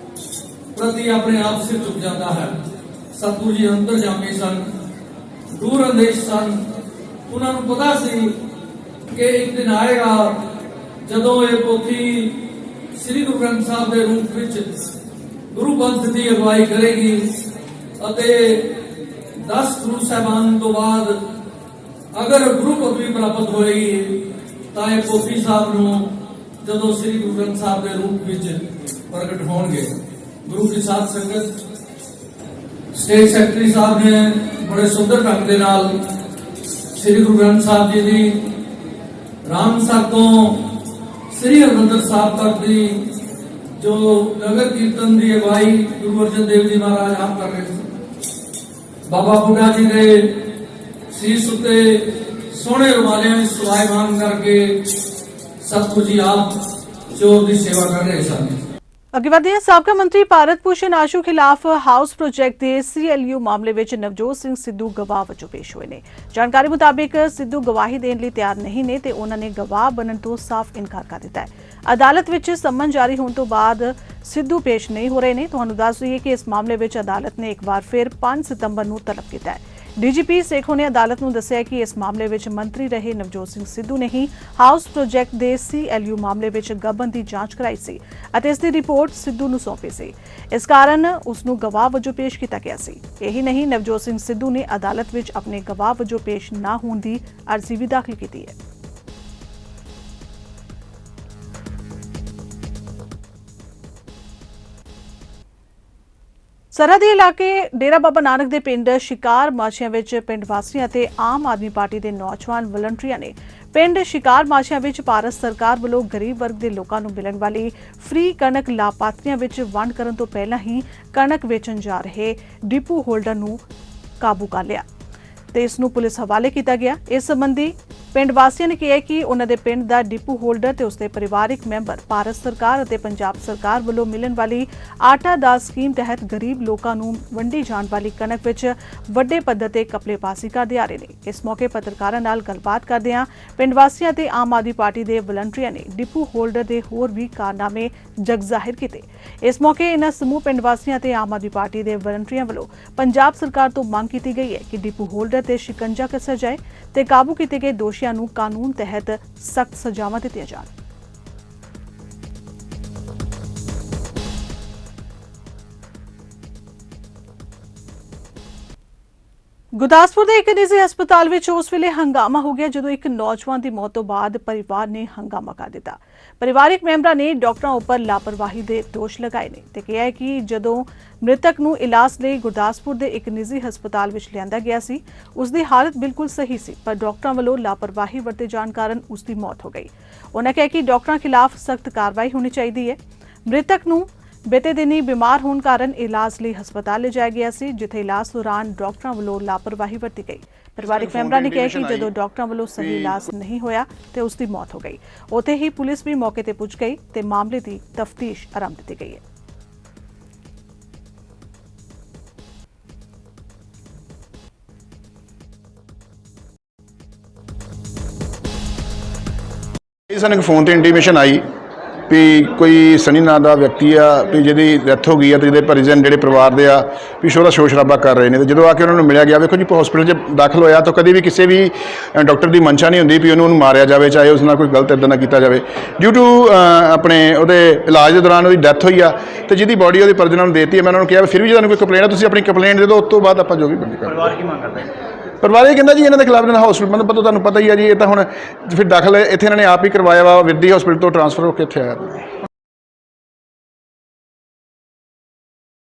प्रति अपने आप से झुक जाता है। सतगुरु जी अंतरजामी सन, दूर अंदेश सन। उन्होंने पता सी कि एक दिन आएगा जदों ये पोथी श्री गुरु ग्रंथ साहब के रूप में गुरु पंथ की अगवाई करेगी अते 10 गुरु साहबान तो बाद अगर गुरु पदवी प्राप्त होएगी तो ये पोथी साहब नूं जदों श्री गुरु ग्रंथ साहब के रूप में प्रगट होंगे। गुरु की साथ संगत स्टेट सैकटरी साहब ने बड़े सुंदर ढंग के नाल श्री गुरु ग्रंथ साहब जी की रामसर तो श्री हरमंदिर साहब तक की जो नगर कीर्तन की अगवाई गुरु अर्जन देव जी महाराज आप कर रहे थे। बाबा बुढ़ा जी ने शीश उत्ते सोहने रुमालियां में सुभाईमान करके सतगुरु जी आप चोर की सेवा कर रहे सन। ਅੱਗੇ ਵਧਦੇ ਹਾਂ। ਸਾਬਕਾ ਮੰਤਰੀ ਭਾਰਤ ਭੂਸ਼ਣ ਆਸ਼ੂ ਖਿਲਾਫ ਹਾਊਸ ਪ੍ਰੋਜੈਕਟ ਦੇ CLU ਮਾਮਲੇ ਵਿੱਚ ਨਵਜੋਤ ਸਿੰਘ ਸਿੱਧੂ ਗਵਾਹ ਵਜੋਂ ਪੇਸ਼ ਹੋਏ ਨੇ। ਜਾਣਕਾਰੀ ਮੁਤਾਬਿਕ ਸਿੱਧੂ ਗਵਾਹੀ ਦੇਣ ਲਈ ਤਿਆਰ ਨਹੀਂ ਨੇ ਤੇ ਉਹਨਾਂ ਨੇ ਗਵਾਹ ਬਣਨ ਤੋਂ ਸਾਫ਼ ਇਨਕਾਰ ਕਰ ਦਿੱਤਾ ਹੈ। ਅਦਾਲਤ ਵਿੱਚ ਸੰਮਨ ਜਾਰੀ ਹੋਣ ਤੋਂ ਬਾਅਦ ਸਿੱਧੂ ਪੇਸ਼ ਨਹੀਂ ਹੋ ਰਹੇ ਨੇ। ਤੁਹਾਨੂੰ ਦੱਸ ਦਈਏ ਕਿ ਇਸ ਮਾਮਲੇ ਵਿੱਚ ਅਦਾਲਤ ਨੇ ਇੱਕ ਵਾਰ ਫਿਰ 5 ਸਤੰਬਰ ਨੂੰ ਤਲਬ ਕੀਤਾ ਹੈ। DGP ਸੇਖੋਂ ਨੇ ਅਦਾਲਤ ਨੂੰ ਦੱਸਿਆ ਕਿ ਇਸ ਮਾਮਲੇ ਵਿੱਚ ਮੰਤਰੀ ਰਹੇ ਨਵਜੋਤ ਸਿੰਘ ਸਿੱਧੂ ਨੇ ਹੀ ਹਾਊਸ ਪ੍ਰੋਜੈਕਟ ਦੇ CLU ਮਾਮਲੇ ਵਿੱਚ ਗਬਨ ਦੀ ਜਾਂਚ ਕਰਾਈ ਸੀ ਅਤੇ ਇਸ ਦੀ ਰਿਪੋਰਟ ਸਿੱਧੂ ਨੂੰ ਸੌਂਪੀ ਸੀ। ਇਸ ਕਾਰਨ ਉਸ ਨੂੰ ਗਵਾਹ ਵਜੋਂ ਪੇਸ਼ ਕੀਤਾ ਗਿਆ ਸੀ। ਇਹੀ ਨਹੀਂ, ਨਵਜੋਤ ਸਿੰਘ ਸਿੱਧੂ ਨੇ ਅਦਾਲਤ ਵਿੱਚ ਆਪਣੇ ਗਵਾਹ ਵਜੋਂ ਪੇਸ਼ ਨਾ ਹੋਣ ਦੀ ਅਰਜ਼ੀ ਵੀ ਦਾਖਲ ਕੀਤੀ ਹੈ। ਸਰਹੱਦੀ ਇਲਾਕੇ ਡੇਰਾ ਬਾਬਾ ਨਾਨਕ ਦੇ ਪਿੰਡ ਸ਼ਿਕਾਰ ਮਾਛੀਆਂ ਵਿੱਚ ਪਿੰਡ ਵਾਸੀਆਂ ਅਤੇ ਆਮ ਆਦਮੀ ਪਾਰਟੀ ਦੇ ਨੌਜਵਾਨ ਵਲੰਟੀਅਰਾਂ ਨੇ ਪਿੰਡ ਸ਼ਿਕਾਰ ਮਾਛੀਆਂ ਵਿੱਚ ਭਾਰਤ ਸਰਕਾਰ ਵੱਲੋਂ ਗਰੀਬ ਵਰਗ ਦੇ ਲੋਕਾਂ ਨੂੰ ਮਿਲਣ ਵਾਲੀ ਫ੍ਰੀ ਕਣਕ ਲਾਭਪਾਤਰੀਆਂ ਵਿੱਚ ਵੰਡ ਕਰਨ ਤੋਂ ਪਹਿਲਾਂ ਹੀ ਕਣਕ ਵੇਚਣ ਜਾ ਰਹੇ ਡਿਪੂ ਹੋਲਡਰ ਨੂੰ ਕਾਬੂ ਕਰ ਲਿਆ ਤੇ ਇਸ ਨੂੰ ਪੁਲਿਸ ਹਵਾਲੇ ਕੀਤਾ ਗਿਆ। ਇਸ ਸੰਬੰਧੀ ਪਿੰਡ ਵਾਸੀਆਂ ਨੇ ਕਿਹਾ ਕਿ ਉਹਨਾਂ ਦੇ ਪਿੰਡ ਦਾ ਡਿਪੂ ਹੋਲਡਰ ਤੇ ਉਸਦੇ ਪਰਿਵਾਰਕ ਮੈਂਬਰ ਭਾਰਤ ਸਰਕਾਰ ਅਤੇ ਪੰਜਾਬ ਸਰਕਾਰ ਵੱਲੋਂ ਮਿਲਣ ਵਾਲੀ ਆਟਾ ਦਾਲ ਸਕੀਮ ਤਹਿਤ ਗਰੀਬ ਲੋਕਾਂ ਨੂੰ ਵੰਡੀ ਜਾਣ ਵਾਲੀ ਕਣਕ ਵਿੱਚ ਵੱਡੇ ਪੱਧਰ ਤੇ ਘਪਲੇਬਾਜ਼ੀ ਕਰਦੇ ਆ ਰਹੇ ਨੇ। ਇਸ ਮੌਕੇ ਪੱਤਰਕਾਰਾਂ ਨਾਲ ਗੱਲਬਾਤ ਕਰਦਿਆਂ ਪਿੰਡ ਵਾਸੀਆਂ ਤੇ ਆਮ ਆਦਮੀ ਪਾਰਟੀ ਦੇ ਵਲੰਟੀਅਰਾਂ ਨੇ ਡਿਪੂ ਹੋਲਡਰ ਦੇ ਹੋਰ ਵੀ ਕਾਰਨਾਮੇ ਜਗ ਜ਼ਾਹਿਰ ਕੀਤੇ। ਇਸ ਮੌਕੇ ਇਨ੍ਹਾਂ ਸਮੂਹ ਪਿੰਡ ਵਾਸੀਆਂ ਤੇ ਆਮ ਆਦਮੀ ਪਾਰਟੀ ਦੇ ਵਲੰਟੀਅਰਾਂ ਵੱਲੋਂ ਪੰਜਾਬ ਸਰਕਾਰ ਤੋਂ ਮੰਗ ਕੀਤੀ ਗਈ ਹੈ ਕਿ ਡਿਪੂ ਹੋਲਡਰ ਤੇ ਸ਼ਿਕੰਜਾ ਕੱਸਿਆ ਜਾਏ ਤੇ ਕਾਬੂ ਕੀਤੇ ਗਏ ਦੋਸ਼ੀਆਂ ਨੂੰ ਕਾਨੂੰਨ ਤਹਿਤ ਸਖਤ ਸਜ਼ਾਵਾਂ ਦਿੱਤੀਆਂ ਜਾਣ। ਗੁਰਦਾਸਪੁਰ ਦੇ ਇੱਕ ਨਿੱਜੀ ਹਸਪਤਾਲ ਵਿੱਚ ਉਸ ਵੇਲੇ ਹੰਗਾਮਾ ਹੋ ਗਿਆ ਜਦੋਂ ਇੱਕ ਨੌਜਵਾਨ ਦੀ ਮੌਤ ਤੋਂ ਬਾਅਦ ਪਰਿਵਾਰ ਨੇ ਹੰਗਾਮਾ ਕਰ ਦਿੱਤਾ। ਪਰਿਵਾਰਕ ਮੈਂਬਰਾਂ ਨੇ ਡਾਕਟਰਾਂ ਉੱਪਰ ਲਾਪਰਵਾਹੀ ਦੇ ਦੋਸ਼ ਲਗਾਏ ਨੇ ਤੇ ਕਿਹਾ ਹੈ ਕਿ ਜਦੋਂ ਮ੍ਰਿਤਕ ਨੂੰ ਇਲਾਜ ਲਈ ਗੁਰਦਾਸਪੁਰ ਦੇ ਇੱਕ ਨਿੱਜੀ ਹਸਪਤਾਲ ਵਿੱਚ ਲਿਆਂਦਾ ਗਿਆ ਸੀ, ਉਸ ਦੀ ਹਾਲਤ ਬਿਲਕੁਲ ਸਹੀ ਸੀ, ਪਰ ਡਾਕਟਰਾਂ ਵੱਲੋਂ ਲਾਪਰਵਾਹੀ ਵਰਤੇ ਜਾਣ ਕਾਰਨ ਉਸ ਦੀ ਮੌਤ ਹੋ ਗਈ। ਉਹਨਾਂ ਕਿਹਾ ਕਿ ਡਾਕਟਰਾਂ ਖਿਲਾਫ ਸਖਤ ਕਾਰਵਾਈ ਹੋਣੀ ਚਾਹੀਦੀ ਹੈ। ਮ੍ਰਿਤਕ ਨੂੰ ਬੀਤੇ ਦਿਨੀ ਬਿਮਾਰ ਹੋਣ ਕਾਰਨ ਇਲਾਜ ਲਈ ਹਸਪਤਾਲ ਲਿਜਾਇਆ ਗਿਆ ਸੀ, ਜਿੱਥੇ ਇਲਾਜ ਦੌਰਾਨ ਡਾਕਟਰਾਂ ਵੱਲੋਂ ਲਾਪਰਵਾਹੀ ਵਰਤੀ ਗਈ। ਪਰਿਵਾਰਕ ਮੈਂਬਰਾਂ ਨੇ ਕਿਹਾ ਕਿ ਜਦੋਂ ਡਾਕਟਰਾਂ ਵੱਲੋਂ ਸਹੀ ਇਲਾਜ ਨਹੀਂ ਹੋਇਆ ਤੇ ਉਸ ਦੀ ਮੌਤ ਹੋ ਗਈ। ਉੱਥੇ ਹੀ ਪੁਲਿਸ ਵੀ ਮੌਕੇ ਤੇ ਪੁੱਜ ਗਈ ਤੇ ਮਾਮਲੇ ਦੀ ਤਫਤੀਸ਼ ਆਰੰਭ ਦਿੱਤੀ ਗਈ ਹੈ। ਸਾਨੂੰ ਫੋਨ ਤੇ ਇੰਟੀਮੇਸ਼ਨ ਆਈ ਵੀ ਕੋਈ ਸਨੀ ਨਾਂ ਦਾ ਵਿਅਕਤੀ ਆ ਵੀ ਜਿਹਦੀ ਡੈਥ ਹੋ ਗਈ ਆ ਤੇ ਜਿਹਦੇ ਪਰਿਜਨ ਜਿਹੜੇ ਪਰਿਵਾਰ ਦੇ ਆ ਵੀ ਉਹਦਾ ਸ਼ੋਰ ਸ਼ਰਾਬਾ ਕਰ ਰਹੇ ਨੇ। ਤੇ ਜਦੋਂ ਆ ਕੇ ਉਹਨਾਂ ਨੂੰ ਮਿਲਿਆ ਗਿਆ, ਵੇਖੋ ਜੀ ਹਸਪੀਟਲ 'ਚ ਦਾਖਲ ਹੋਇਆ ਤਾਂ ਕਦੇ ਵੀ ਕਿਸੇ ਵੀ ਡਾਕਟਰ ਦੀ ਮਨਸ਼ਾ ਨਹੀਂ ਹੁੰਦੀ ਵੀ ਉਹਨੂੰ ਮਾਰਿਆ ਜਾਵੇ, ਚਾਹੇ ਉਸ ਨਾਲ ਕੋਈ ਗਲਤ ਇੱਦਾਂ ਦਾ ਕੀਤਾ ਜਾਵੇ। ਡਿਊ ਟੂ ਆਪਣੇ ਉਹਦੇ ਇਲਾਜ ਦੇ ਦੌਰਾਨ ਉਹਦੀ ਡੈਥ ਹੋਈ ਆ ਤੇ ਜਿਹਦੀ ਬੋਡੀ ਉਹਦੇ ਪਰਿਜਨਾਂ ਨੂੰ ਦੇਤੀ ਹੈ। ਮੈਂ ਉਹਨਾਂ ਨੂੰ ਕਿਹਾ ਫਿਰ ਵੀ ਜੇ ਤੁਹਾਨੂੰ ਕੋਈ ਕੰਪਲੇਂਟ ਹੈ ਤੁਸੀਂ ਆਪਣੀ ਕੰਪਲੇਂਟ ਦੇ ਦਿਓ, ਉਸ ਤੋਂ ਬਾਅਦ ਆਪਾਂ ਜੋ ਵੀ ਬੰਦੀ ਕਰਾਂਗੇ। ਪਰਿਵਾਰ ਕੀ ਮੰਗ ਕਰਦਾ ਹੈ? ਪਰਿਵਾਰ ਇਹ ਕਹਿੰਦਾ ਜੀ ਇਹਨਾਂ ਦੇ ਖਿਲਾਫ ਇਹਨਾਂ ਹਸਪੀਟਲ ਮਤਲਬ ਤੁਹਾਨੂੰ ਪਤਾ ਹੀ ਆ ਜੀ, ਇਹ ਤਾਂ ਹੁਣ ਫਿਰ ਦਾਖਲ ਇੱਥੇ ਇਹਨਾਂ ਨੇ ਆਪ ਹੀ ਕਰਵਾਇਆ ਵਾ, ਵਿੱਦੀ ਹਸਪੀਟਲ ਤੋਂ ਟ੍ਰਾਂਸਫਰ ਹੋ ਕੇ ਇੱਥੇ ਆਇਆ।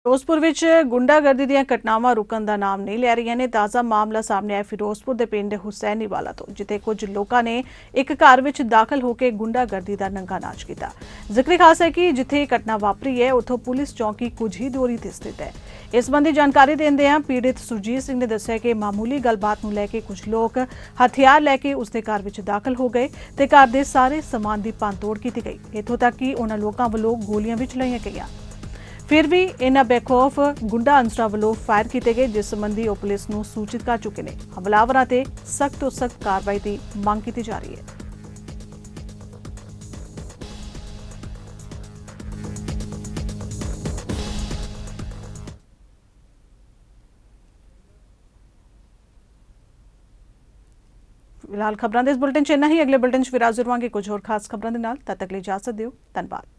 ਫਿਰੋਜ਼ਪੁਰ ਵਿੱਚ ਗੁੰਡਾਗਰਦੀ ਦੀਆਂ ਘਟਨਾਵਾਂ ਰੁਕਣ ਦਾ ਨਾਮ ਨਹੀਂ ਲੈ ਰਹੀਆਂ ਨੇ। ਤਾਜ਼ਾ ਮਾਮਲਾ ਸਾਹਮਣੇ ਆਇਆ ਫਿਰੋਜ਼ਪੁਰ ਦੇ ਪਿੰਡ ਹੁਸੈਨੀਵਾਲਾ ਤੋਂ, ਜਿੱਥੇ ਕੁਝ ਲੋਕਾਂ ਨੇ ਇੱਕ ਘਰ ਵਿੱਚ ਦਾਖਲ ਹੋ ਕੇ ਗੁੰਡਾਗਰਦੀ ਦਾ ਨੰਗਾ ਨਾਚ ਕੀਤਾ। ਜ਼ਿਕਰ ਖਾਸ ਹੈ ਕਿ ਜਿੱਥੇ ਇਹ ਘਟਨਾ ਵਾਪਰੀ ਹੈ ਉੱਥੋਂ ਪੁਲਿਸ ਚੌਕੀ ਕੁਝ ਹੀ ਦੂਰੀ ਤੇ ਸਥਿਤ ਹੈ। ਇਸ ਸੰਬੰਧੀ ਜਾਣਕਾਰੀ ਦਿੰਦਿਆਂ ਪੀੜਿਤ ਸੁਰਜੀਤ ਸਿੰਘ ਨੇ ਦੱਸਿਆ ਕਿ ਮਾਮੂਲੀ ਗੱਲਬਾਤ ਨੂੰ ਲੈ ਕੇ ਕੁਝ ਲੋਕ ਹਥਿਆਰ ਲੈ ਕੇ ਉਸਦੇ ਘਰ ਵਿੱਚ ਦਾਖਲ ਹੋ ਗਏ ਤੇ ਘਰ ਦੇ ਸਾਰੇ ਸਮਾਨ ਦੀ ਭੰਨਤੋੜ ਕੀਤੀ ਗਈ। ਇੱਥੋਂ ਤੱਕ ਕਿ ਉਹਨਾਂ ਲੋਕਾਂ ਵੱਲੋਂ ਗੋਲੀਆਂ ਵੀ ਚਲਾਈਆਂ ਗਈਆਂ। ਫਿਰ ਵੀ ਇਨ੍ਹਾਂ ਬੇਖੌਫ ਗੁੰਡਾ ਅਨਸਰਾਂ ਵੱਲੋਂ ਫਾਇਰ ਕੀਤੇ ਗਏ, ਜਿਸ ਸੰਬੰਧੀ ਉਹ ਪੁਲਿਸ ਨੂੰ ਸੂਚਿਤ ਕਰ ਚੁੱਕੇ ਨੇ। ਹਮਲਾਵਰਾਂ ਤੇ ਸਖਤ ਤੋਂ ਸਖਤ ਕਾਰਵਾਈ ਦੀ ਮੰਗ ਕੀਤੀ ਜਾ ਰਹੀ ਹੈ। ਫਿਲਹਾਲ ਖਬਰਾਂ ਦੇ ਇਸ ਬੁਲੇਟਿਨ 'ਚ ਇੰਨਾ ਹੀ। ਅਗਲੇ ਬੁਲੇਟਿਨ 'ਚ ਫਿਰ ਹਾਜ਼ਰ ਹੋਵਾਂਗੇ ਕੁਝ ਹੋਰ ਖਾਸ ਖਬਰਾਂ ਦੇ ਨਾਲ। ਤਦ ਤੱਕ ਲਈ ਇਜਾਜ਼ਤ ਦਿਓ। ਧੰਨਵਾਦ।